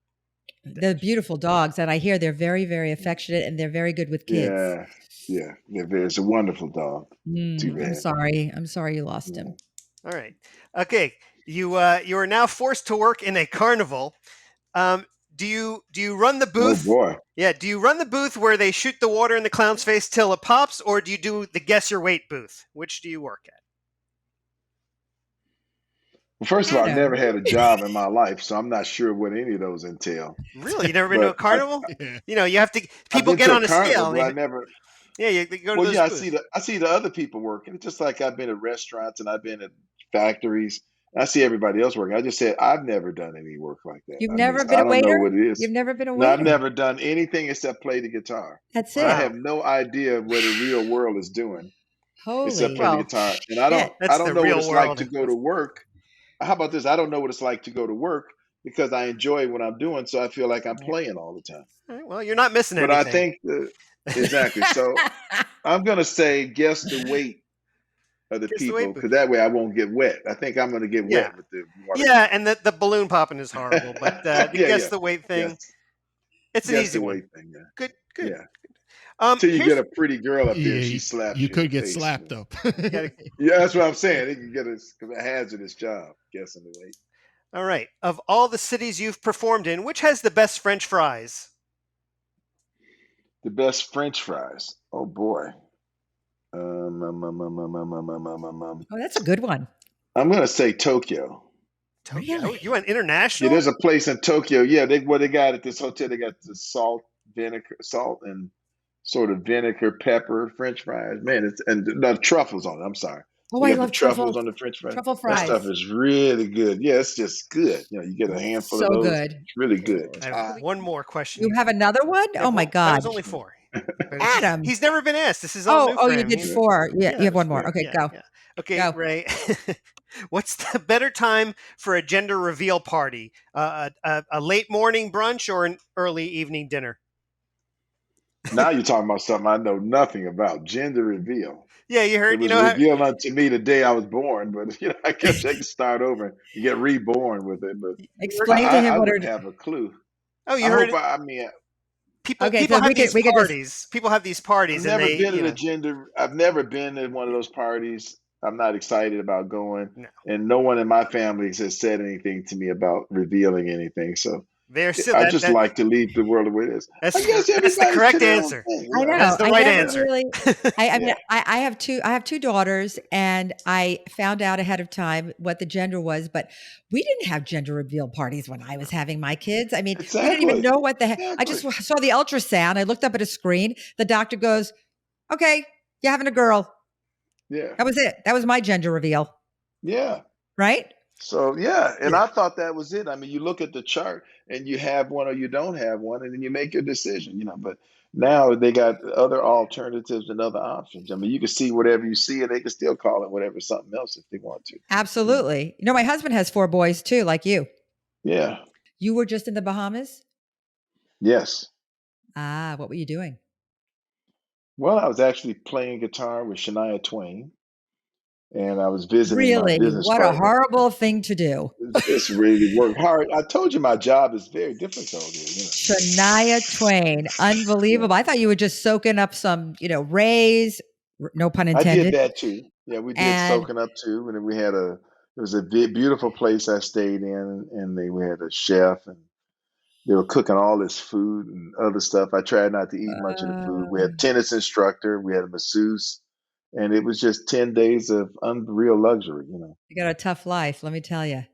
They're beautiful dogs, and I hear they're very, very affectionate, and they're very good with kids. Yeah, yeah. It's a wonderful dog. Too I'm bad. sorry. I'm sorry you lost Yeah. him. All right. Okay. You are now forced to work in a carnival. Um, do you run the Oh booth? boy. Yeah. Do you run the booth where they shoot the water in the clown's face till it pops, or do you do the guess your weight booth? Which do you work at? Well, first of all, I've Adam. never had a job in my life, so I'm not sure what any of those entail. Really? You never been to a But carnival? Yeah. You know, you have to. I've People been get to a on a carnival, scale. but I never. Yeah, you go to Well, those yeah, booths. I see the other people working. It's just like I've been at restaurants and I've been at factories. I see everybody else working. I just said I've never done any work like that. You've I mean, never so been I a don't know waiter? what it is. You've never been a No, I've waiter? never done anything except play the guitar. That's So I it. have Wow. no idea what the real world is doing except Holy play the Well, guitar. And shit. I that's don't the know what real it's like world. to go to work. How about this? I don't know what it's like to go to work because I enjoy what I'm doing, so I feel like I'm playing all the time. All right, well, you're not missing But I anything. think exactly. So I'm gonna say guess the weight of the Guess the people weight booth. because that way I won't get wet. I think I'm gonna get Yeah. wet with the water Yeah, and the balloon popping is horrible, but the yeah, guess yeah. the weight thing, Yes. it's an Guess easy the one. weight thing, yeah. Good, good. Yeah. Till you get Here's a pretty girl up there Yeah, and she slaps you you in the could get face. slapped up. gotta, Yeah, that's what I'm saying. It can get a hazardous job, guessing the weight. all right. Of all the cities you've performed in, which has the best French fries? The best French fries. Oh boy. Oh, that's a good one. I'm gonna say Tokyo. Tokyo. Really? You went Yeah, international? there's a place in Tokyo. Yeah, they got at this hotel. They got the salt and sort of vinegar, pepper, French fries. Man, it's and no truffles on it. I'm sorry. Oh, They I got the love truffles truffles. on the French fries. Truffle That stuff fries. is really good. Yeah, it's just good. You know, you get a handful of So those. good. It's really good. I have one more question. You have another one? Yeah, Oh my that was God. only 4. Adam. He's never been asked. This is all new for You him. did Yeah, 4. Yeah, you have one that's more. fair. Okay, Yeah, go. yeah. Okay, Go. Ray. What's the better time for a gender reveal party? A late morning brunch or an early evening dinner? now you're talking about something I know nothing about. Gender reveal. Yeah, you It heard. You was know how revealed unto me the day I was born, but I guess I can start over and get reborn with it. But Explain to him I what wouldn't her. have a clue. Oh, you I heard hope it. I mean People Okay, people so have these we could just. parties. People have these I've parties, and never they, been you to the know, gender. I've never been to one of those parties. I'm not excited about going, no. and no one in my family has said anything to me about revealing anything. So There's still I that just that like to leave the world the way it is. I guess that's the everybody's to correct their own answer. thing. I That's know. the I right never answer. really. I mean, Yeah. I have two daughters, and I found out ahead of time what the gender was, but we didn't have gender reveal parties when I was having my kids. I mean, we didn't even Exactly. know what the heck. I just Exactly. saw the ultrasound. I looked up at a screen. The doctor goes, "Okay, you're having a girl." Yeah. That was it. That was my gender reveal. Yeah. Right? So yeah, and Yeah. I thought that was it. I mean, you look at the chart and you have one or you don't have one, and then you make your decision, you know. But now they got other alternatives and other options. I mean, you can see whatever you see, and they can still call it whatever something else if they want to. You know. Absolutely. You know, my husband has four boys too, like you. Yeah. You were just in the Bahamas. Yes. Ah, what were you doing? Well, I was actually playing guitar with Shania Twain, and I was visiting my Really? business What a partner. horrible thing to do. It's really worked hard. I told you my job is very difficult here. Shania Twain, You know. unbelievable. I thought you were just soaking up some, rays, no pun I did intended. that too. Yeah, we did And soaking up too, and then we had it was a beautiful place I stayed in, and we had a chef, and they were cooking all this food and other stuff. I tried not to eat much of the food. We uh, had a tennis instructor, we had a masseuse, and it was just 10 days of unreal luxury. You know. you got a tough life, let me tell you.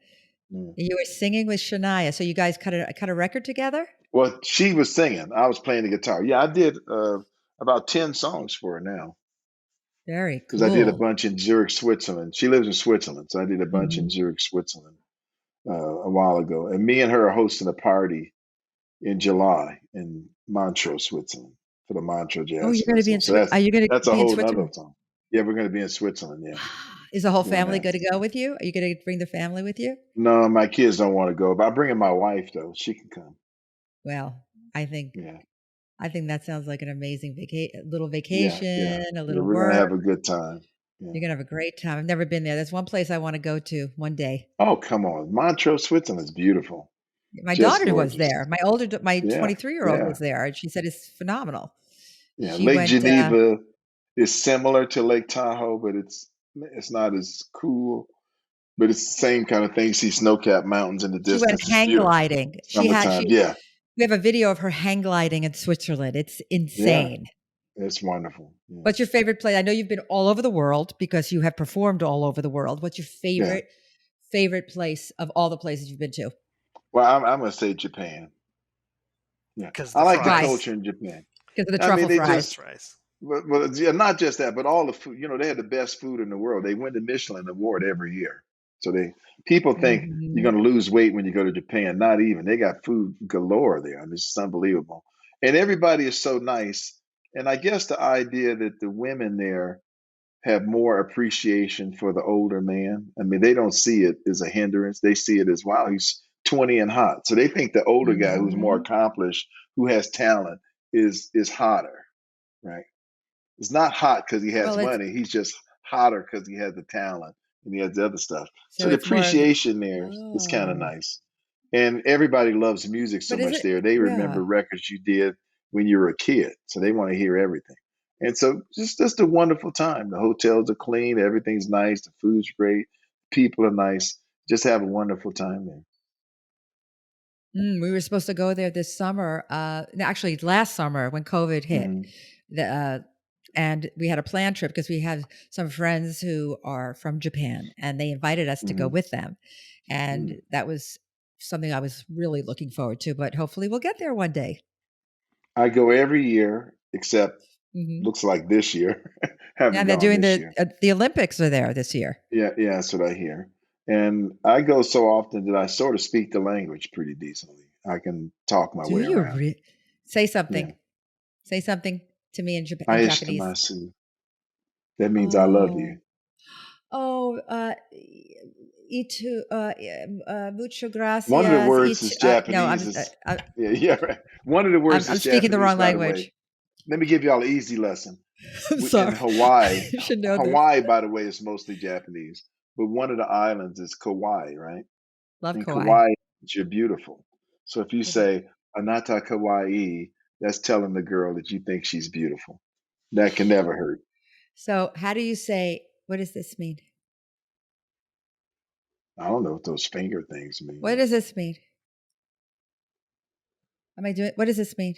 Mm. You were singing with Shania, so you guys cut a record together? Well, she was singing. I was playing the guitar. Yeah, I did about 10 songs for her now Very because I did a cool. bunch in Zurich, Switzerland. She lives in Switzerland, so I did a bunch in Mhm. Zurich, Switzerland a while ago. And me and her are hosting a party in July in Montreux, Switzerland, for the Montreux Oh, Jazz you're going to be in Festival. So Are you going to that's a be in whole nother Switzerland? time. Yeah, we're going to be in Switzerland. Yeah, Is the whole doing family that. going to go with you? Are you going to bring the family with you? No, my kids don't want to go, but I'm bringing my wife though. She can come. Well, I think Yeah, I think that sounds like an amazing little yeah, vacation, yeah, a yeah. little We're gonna work. have a good time. Yeah. You're gonna have a great time. I've never been there. That's one place I want to go to one day. Oh, come on, Montreux, Switzerland is beautiful, My just daughter was gorgeous. there. My Yeah, 23-year-old yeah, was there, and she said it's phenomenal. yeah. She Lake went. Geneva is similar to Lake Tahoe, but it's not as cool. But it's the same kind of thing. See snow-capped mountains in the She went distance. It's hang beautiful. gliding. Summertime. Yeah, We have a video of her hang gliding in Switzerland. It's yeah. insane. It's wonderful. Yeah, What's your favorite place? I know you've been all over the world because you have performed all over the world. What's your yeah. favorite place of all the places you've been to? Well, I'm gonna say Japan. Yeah, Because I the like the Why? fries. culture in Japan. Because of the I mean, truffle they Truffle fries. just, fries. yeah, not just that, but all the food. You know, they had the best food in the world. They win the Michelin Award every year. So people think you're Mhm. gonna lose weight when you go to Japan. Not even. They got food galore there. I mean, it's just unbelievable. And everybody is so nice. And I guess the idea that the women there have more appreciation for the older man. I mean, they don't see it as a hindrance. They see it as, wow, he's 20 and hot. So they think the older guy who's more Mhm. accomplished, who has talent, is hotter, right? It's not hot because he has Well, it's money. He's just hotter because he has the talent and he has the other stuff. so So the it's more of appreciation there is kind of oh, nice. And everybody loves music so but is much it? there. They Yeah. remember records you did when you were a kid. So they want to hear everything. And so just a wonderful time. The hotels are clean, everything's nice, the food's great, people are nice. Just have a wonderful time there. We were supposed to go there this summer. No, actually, last summer when COVID hit, Hmm. the and we had a planned trip because we have some friends who are from Japan, and they invited us to go Hmm. with them, and Hmm. that was something I was really looking forward to. But hopefully, we'll get there one day. I go every year, except Hmm. looks like this year. Yeah, Haven't they're gone doing this year. the Olympics are there this year. Yeah, yeah, that's what I hear. And I go so often that I sort of speak the language pretty decently. I can talk my Do way you around. say Yeah. something? Say something to me in in Japanese. Aishitamasu. That means I love Oh, you. oh, itu, mucho One of the gracias. words is No, Japanese. Yeah, yeah, right. One of the words I'm is speaking the Japanese, wrong by the way. language. Let me give y'all an easy lesson. I'm In sorry. Hawaii, You should know this. Hawaii, by the way, is mostly Japanese, but one of the islands is Kauai, right? Love In Kauai. Kauai, you're beautiful. So if you Okay. say Anata Kawaii, that's telling the girl that you think she's beautiful. That can never hurt. So, how do you say, what does this mean? I don't know what those finger things What mean. does this mean? Am I doing? What does this mean?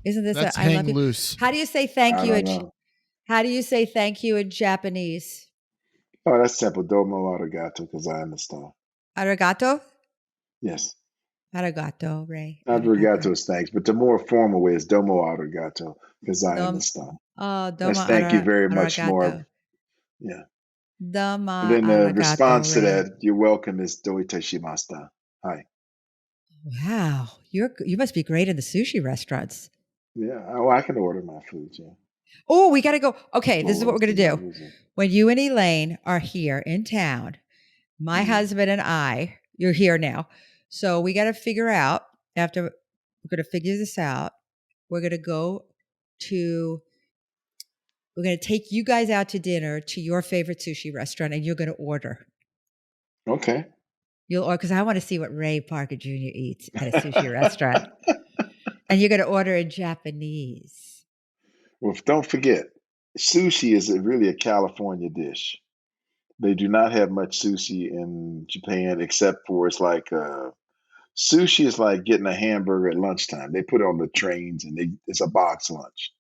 Isn't this That's a I love hang you? loose. How do you say thank I you? don't know. How do you say thank you in Japanese? Oh, that's simple. Domo arigato, because I understand. Arigato. Yes. Arigato, Ray. Arigato Arigato. is thanks, but the more formal way is domo arigato, because I Dom. understand. Oh, domo That's thank you very much more. arigato. Yeah. And Doma then the arigato, response to Ray. that, you're welcome, is doite shimasta. Hi. Wow, you must be great in the sushi restaurants. Yeah. Oh, I can order my food. Yeah. Oh, we got to go. Okay, this is what we're Florence going is to my do. music. When you and Elaine are here in town, my Mm. husband and I, you're here now. So we got to figure out after we're going to figure this out. We're going to go to, we're going to take you guys out to dinner to your favorite sushi restaurant and you're going to order. Okay. You'll order, because I want to see what Ray Parker Jr. eats at a sushi restaurant. And you're going to order in Japanese. Well, don't forget, sushi is really a California dish. They do not have much sushi in Japan, except for sushi is like getting a hamburger at lunchtime. They put it on the trains and it's a box lunch.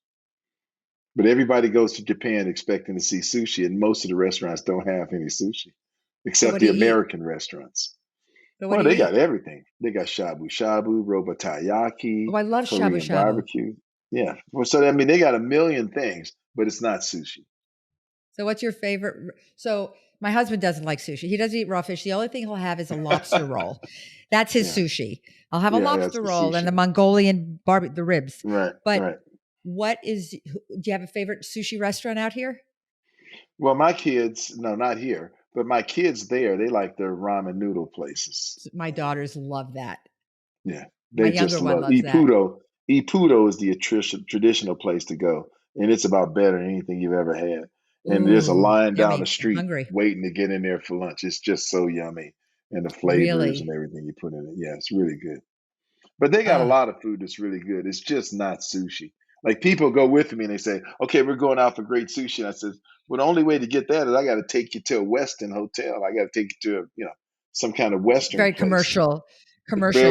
But everybody goes to Japan expecting to see sushi, and most of the restaurants don't have any sushi, So except what do the you eat? American restaurants. So what Well, do you they got eat? everything. They got shabu shabu, Oh, robotaiyaki, I love shabu Korean shabu. barbecue. Yeah. Well, so I mean, they got a million things, but it's not sushi. So what's your favorite? So my husband doesn't like sushi. He doesn't eat raw fish. The only thing he'll have is a lobster roll. That's his Yeah. sushi. I'll have a Yeah. That's lobster the roll and the sushi. Mongolian barbecue, the ribs. Right. But Right. do you have a favorite sushi restaurant out here? Well, my kids, no, not here, but my kids there, they like their ramen noodle places. My daughters love that. Yeah, My they younger just one love loves that. Ippudo. Ippudo is the traditional place to go, and it's about better than anything you've ever had. And there's a Ooh, line down the yummy. I'm street hungry. waiting to get in there for lunch. It's just so yummy, and the flavors and Really? everything you put in it. Yeah, it's really good. But they got a Uh, lot of food that's really good. It's just not sushi. Like people go with me and they say, "Okay, we're going out for great sushi." And I said, "Well, the only way to get that is I got to take you to a Western hotel. I got to take you to some kind of Western very place, very commercial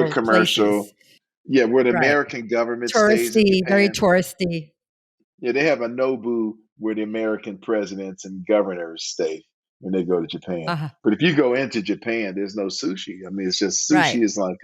places. commercial. Yeah, where the Right. American government stays in Touristy, very Japan. touristy. Yeah, they have a Nobu where the American presidents and governors stay when they go to Japan. Uh-huh. But if you go into Japan, there's no sushi. I mean, it's just Right. sushi is like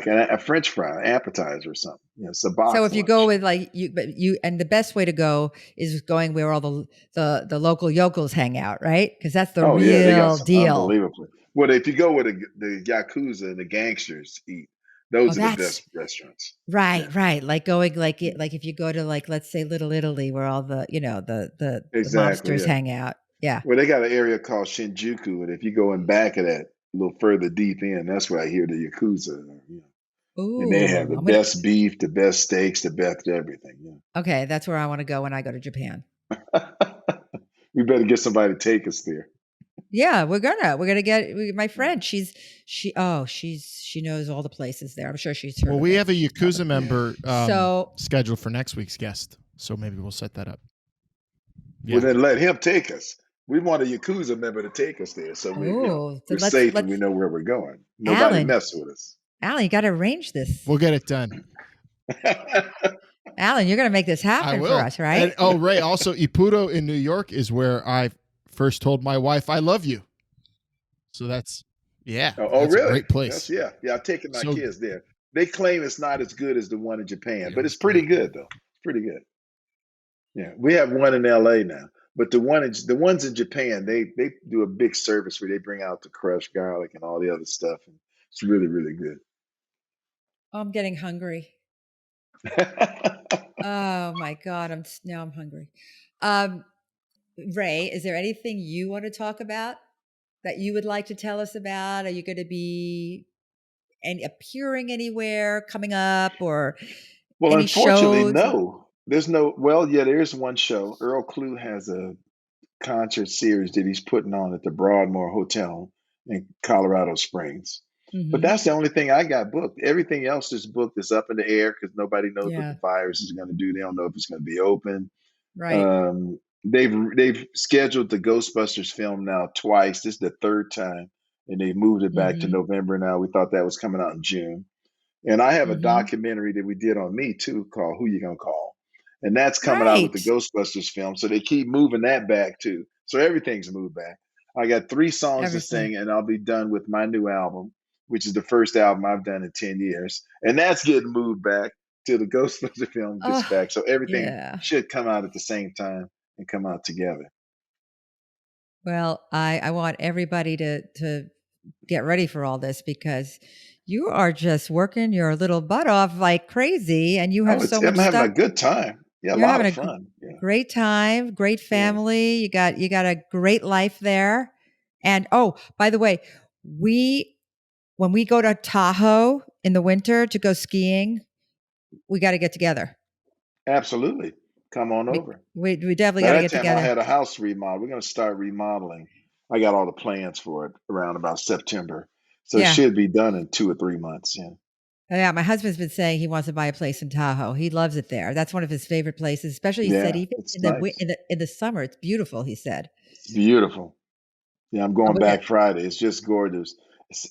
a French fry appetizer or something. It's a So box if you go lunch. with and the best way to go is going where all the local yokels hang out, right? Because that's the Oh yeah, they got real some deal. unbelievable. Well, if you go where the yakuza and the gangsters eat, Oh, those are the that's best restaurants. right, Yeah, right. Like going yeah. like if you go to like let's say Little Italy where all the Exactly. mobsters Yeah. hang out. Yeah. Well, they got an area called Shinjuku, and if you go in back of that, a little further deep in, that's where I hear the yakuza. And they have Ooh, the best beef, the best steaks, the best everything. okay, that's where I want to go when I go to Japan. Yeah. We better get somebody to take us there. Yeah, we're gonna get my friend. She knows all the places there. I'm sure she's heard Well, of we it. have a Yakuza member So scheduled for next week's guest, so maybe we'll set that up. Well, Yeah. then let him take us. We want a yakuza member to take us there, so so we're let's safe and we let's know where we're going. Nobody Alan, mess with us. Alan, you got to arrange this. We'll get it done. Alan, you're going to make this I happen for will. us, right? And oh, Ray, also Ippudo in New York is where I first told my wife I love you. So that's Oh, that's a really? great place. Yeah. I've taken my So kids there. They claim it's not as good as the one in Japan, yeah, but it's it's pretty great. good though. It's pretty good. Yeah, we have one in LA now, but the ones in Japan, they do a big service where they bring out the crushed garlic and all the other stuff, and it's really really good. Oh, I'm getting hungry. Oh my God, now I'm hungry. Um, Ray, is there anything you want to talk about that you would like to tell us about? Are you going to be appearing anywhere coming up or Well, any unfortunately, shows? no. There's no. Well, yeah, there is one show. Earl Klugh has a concert series that he's putting on at the Broadmoor Hotel in Colorado Springs. But Mm-hmm. that's the only thing I got booked. Everything else is booked is up in the air because nobody knows what Yeah, the virus is going to do. They don't know if it's going to be open. right. They've scheduled the Ghostbusters film now twice. This is the third time, and they moved it back to Mm-hmm. November now. We thought that was coming out in June. And I have a Hmm. documentary that we did on me too called Who You Gonna Call? And that's coming out with the Right. Ghostbusters film. So they keep moving that back too. So everything's moved back. I got 3 songs to Everything. sing and I'll be done with my new album, which is the first album I've done in 10 years. And that's getting moved back till the Ghostbusters film gets Oh, back. So everything yeah. should come out at the same time and come out together. Well, I want everybody to get ready for all this because you are just working your little butt off like crazy and you have Oh, so I'm much having stuff. a good time. Yeah, a You're lot having of a fun. Yeah. great time, great Yeah. family. You got a great life there. And oh, by the way, we when we go to Tahoe in the winter to go skiing, we got to get together. Absolutely. Come on We over. we definitely By got to that get time, I together. had a house remodel. We're going to start remodeling. I got all the plans for it around about September. So it Yeah. should be done in 2 or 3 months. Yeah. Yeah, my husband's been saying he wants to buy a place in Tahoe. He loves it there. That's one of his favorite places. Especially, he said, Yeah. even It's in nice. in the summer, it's beautiful. He said, It's beautiful. Yeah. I'm "Oh, going we're gonna, back Friday. It's just gorgeous.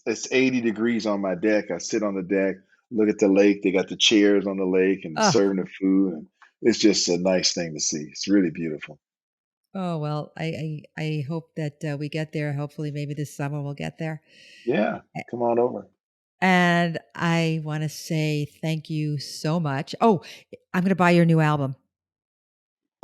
It's 80 degrees on my deck. I sit on the deck, look at the lake. They got the chairs on the lake and oh, serving the food. And it's just a nice thing to see. It's really beautiful. oh, well, I hope that we get there. Hopefully, maybe this summer we'll get there." Yeah. Come on over. And I want to say thank you so much. Oh, I'm going to buy your new album.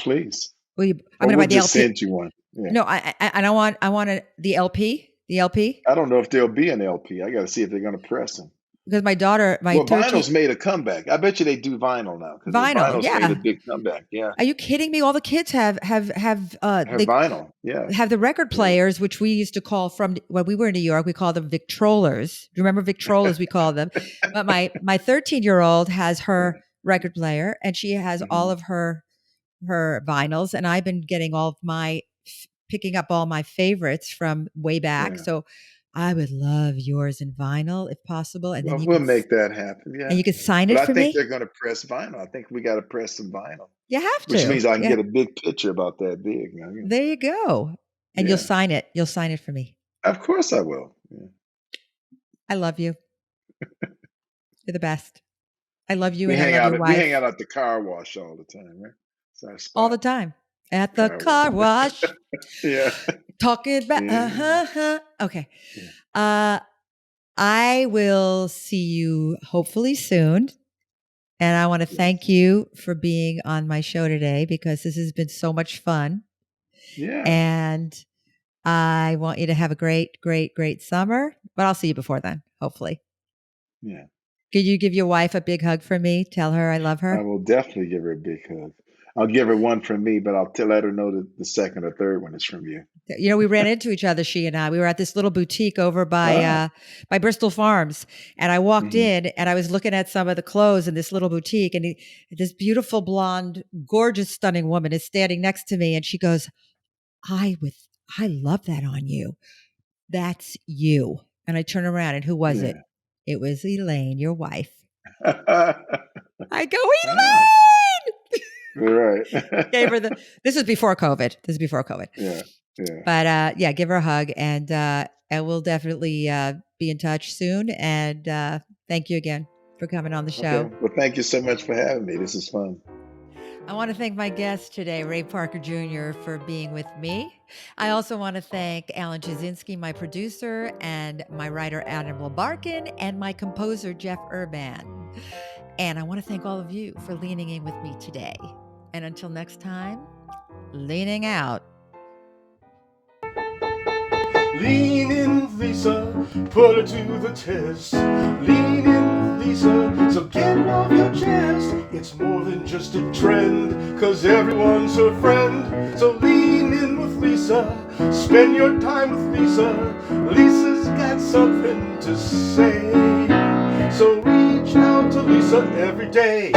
Please. I'm Or going to buy we'll the just LP. send you one. Yeah. No, I don't want the LP, the LP, I don't know if there'll be an LP. I got to see if they're going to press them. because my daughter, my Well, 13 vinyl's made a comeback. I bet you they do vinyl now because the vinyl. vinyl's made a Yeah, big comeback. Yeah, are you kidding me? All the kids have her they vinyl. Yeah, have the record yeah. players, which we used to call from when we were in New York. We called them Victrolas. Do you remember Victrolas? We called them. But my 13-year-old has her Yeah. record player, and she has all Hmm. of her vinyls, and I've been getting all of my picking up all my favorites from way back. Yeah. So I would love yours in vinyl if possible, and then Well, we'll make that happen. Yeah, you could sign but it I for think me. they're going to press vinyl. I think we got to press some vinyl, You have which to. means I can Yeah. get a big picture about that big. Now, There you go. And you'll yeah, sign it. You'll sign it for me. of course I will. Yeah. I love you. You're the best. I love you We and I hang love out. your We hang wife out at the car wash all the time, right? It's our all the spot. time at the Car wash. car wash. Yeah, Talking about yeah, Okay. yeah. Uh I will see you hopefully soon. And I want to Yes. thank you for being on my show today because this has been so much fun. Yeah, And I want you to have a great, great, great summer. But I'll see you before then, hopefully. yeah. Could you give your wife a big hug for me? Tell her I love I her. will definitely give her a big hug. I'll give her one from me, but let her know that the second or third one is from you. You know, we ran into each other, she and I. We were at this little boutique over Ah, by Bristol Farms, and I walked hmm, in and I was looking at some of the clothes in this little boutique, and this beautiful blonde, gorgeous, stunning woman is standing next to me, and she goes, I love that on you. That's you." And I turn around, and who was it? yeah. It was Elaine, your wife. Ah, I go, Elaine! all right. Gave her the. This is before COVID. This is before COVID. Yeah, yeah. But yeah, give her a hug, and we'll definitely be in touch soon. And thank you again for coming on the show. Okay. Well, thank you so much for having me. This is fun. I want to thank my guest today, Ray Parker Jr., for being with me. I also want to thank Alan Jasinski, my producer, and my writer, Adam Labarkin, and my composer, Jeff Urban. And I want to thank all of you for leaning in with me today. And until next time, leaning out. Lean in, Lisa, put her to the test. Lean in, Lisa, so get it off your chest. It's more than just a trend, cause everyone's her friend. So lean in with Lisa, spend your time with Lisa. Lisa's got something to say. So reach out to Lisa every day.